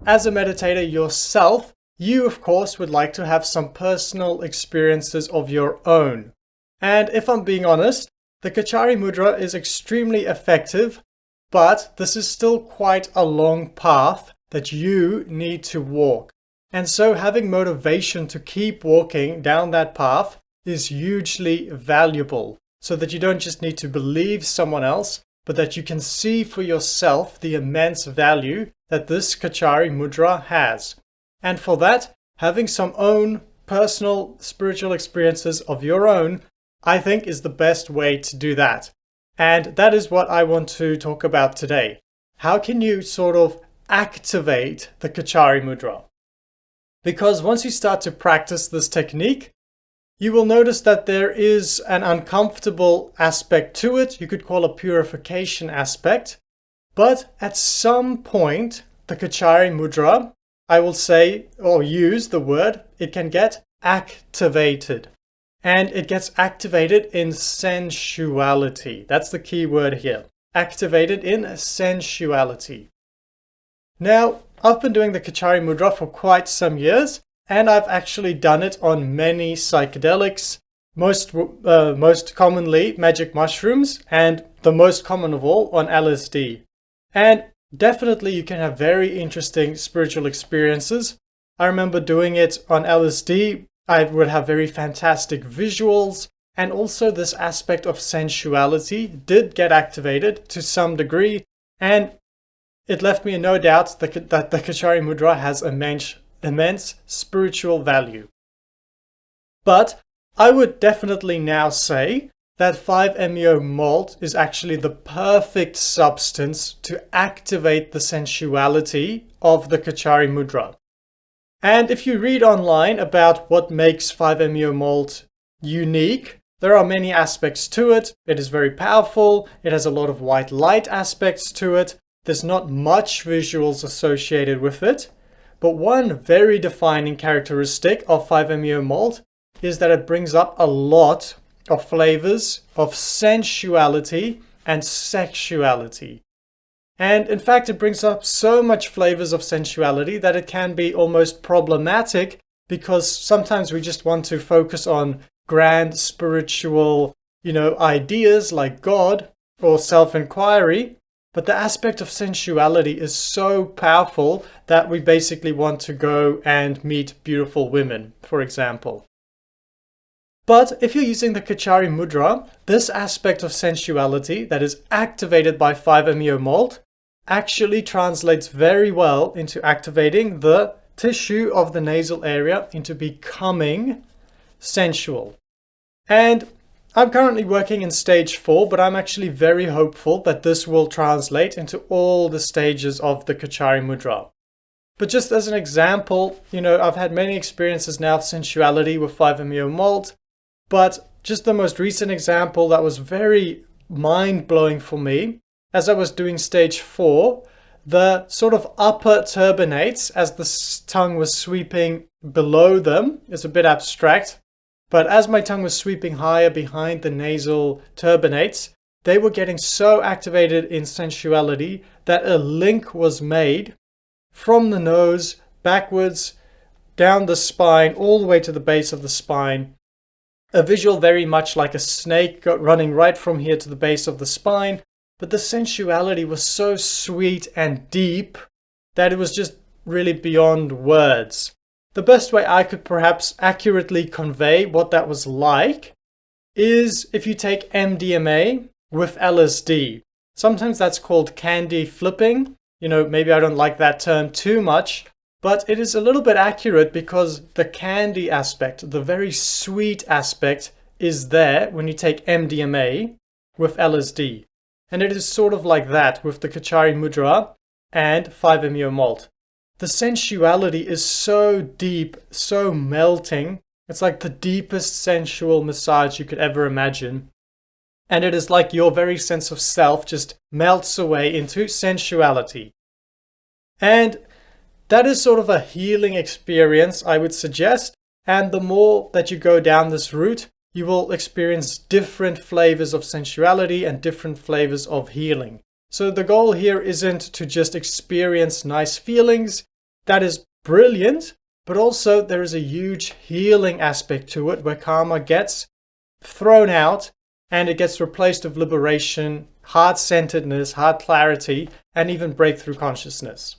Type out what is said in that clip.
as a meditator yourself, you of course would like to have some personal experiences of your own. And if I'm being honest, the Kachari Mudra is extremely effective, but this is still quite a long path that you need to walk. And so having motivation to keep walking down that path is hugely valuable, so that you don't just need to believe someone else, but that you can see for yourself the immense value that this Kachari Mudra has. And for that, having some own personal spiritual experiences of your own, I think is the best way to do that. And that is what I want to talk about today. How can you sort of activate the Kachari Mudra? Because once you start to practice this technique, you will notice that there is an uncomfortable aspect to it. You could call a purification aspect. But at some point, the Kachari Mudra, I will say, or use the word, it can get activated. And it gets activated in sensuality. That's the key word here. Activated in sensuality. Now, I've been doing the Kachari Mudra for quite some years, and I've actually done it on many psychedelics, most commonly magic mushrooms, and the most common of all on LSD. And definitely you can have very interesting spiritual experiences. I remember doing it on LSD. I would have very fantastic visuals, and also this aspect of sensuality did get activated to some degree, and it left me in no doubt that the Kachari Mudra has immense spiritual value. But I would definitely now say that 5-MeO malt is actually the perfect substance to activate the sensuality of the Kachari Mudra. And if you read online about what makes 5-MeO malt unique, there are many aspects to it. It is very powerful. It has a lot of white light aspects to it. There's not much visuals associated with it. But one very defining characteristic of 5-MeO malt is that it brings up a lot of flavors of sensuality and sexuality. And in fact, it brings up so much flavors of sensuality that it can be almost problematic, because sometimes we just want to focus on grand spiritual, ideas like God or self-inquiry. But the aspect of sensuality is so powerful that we basically want to go and meet beautiful women, for example. But if you're using the Kachari Mudra, this aspect of sensuality that is activated by 5-MeO malt actually translates very well into activating the tissue of the nasal area into becoming sensual. And I'm currently working in stage 4, but I'm actually very hopeful that this will translate into all the stages of the Kachari Mudra. But just as an example, I've had many experiences now of sensuality with 5-MeO malt, but just the most recent example that was very mind-blowing for me, as I was doing stage 4, the sort of upper turbinates, as the tongue was sweeping below them, is a bit abstract. But as my tongue was sweeping higher behind the nasal turbinates, they were getting so activated in sensuality that a link was made from the nose backwards, down the spine, all the way to the base of the spine. A visual very much like a snake running right from here to the base of the spine. But the sensuality was so sweet and deep that it was just really beyond words. The best way I could perhaps accurately convey what that was like is if you take MDMA with LSD. Sometimes that's called candy flipping. Maybe I don't like that term too much, but it is a little bit accurate because the candy aspect, the very sweet aspect, is there when you take MDMA with LSD. And it is sort of like that with the Kachari Mudra and 5-MeO malt. The sensuality is so deep, so melting. It's like the deepest sensual massage you could ever imagine. And it is like your very sense of self just melts away into sensuality. And that is sort of a healing experience, I would suggest. And the more that you go down this route, you will experience different flavors of sensuality and different flavors of healing. So the goal here isn't to just experience nice feelings, that is brilliant, but also there is a huge healing aspect to it where karma gets thrown out and it gets replaced with liberation, heart-centeredness, heart clarity, and even breakthrough consciousness.